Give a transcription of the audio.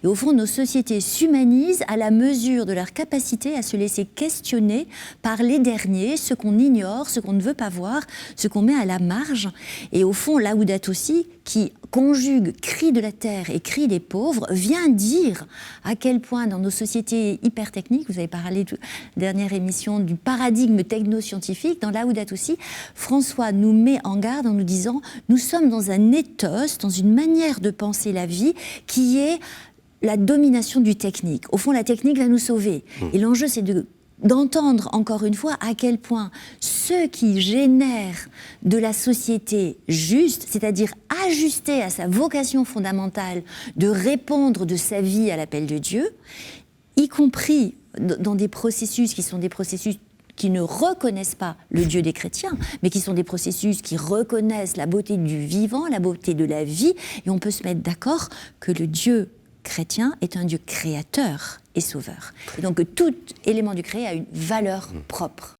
Et au fond, nos sociétés s'humanisent à la mesure de leur capacité à se laisser questionner par les derniers, ce qu'on ignore, ce qu'on ne veut pas voir, ce qu'on met à la marge. Et au fond, Laudato Si, qui conjugue cri de la terre et cri des pauvres, vient dire à quel point dans nos sociétés hyper techniques, vous avez parlé de la dernière émission du paradigme techno-scientifique, dans Laudato Si, François nous met en garde en nous disant « Nous sommes dans un ethos, dans une manière de penser la vie qui est la domination du technique. Au fond, la technique va nous sauver. Et l'enjeu, c'est d'entendre encore une fois à quel point ce qui génère de la société juste, c'est-à-dire ajustée à sa vocation fondamentale de répondre de sa vie à l'appel de Dieu, y compris dans des processus qui sont des processus qui ne reconnaissent pas le Dieu des chrétiens, mais qui sont des processus qui reconnaissent la beauté du vivant, la beauté de la vie, et on peut se mettre d'accord que le Dieu chrétien est un Dieu créateur et sauveur. Et donc que tout élément du créé a une valeur propre.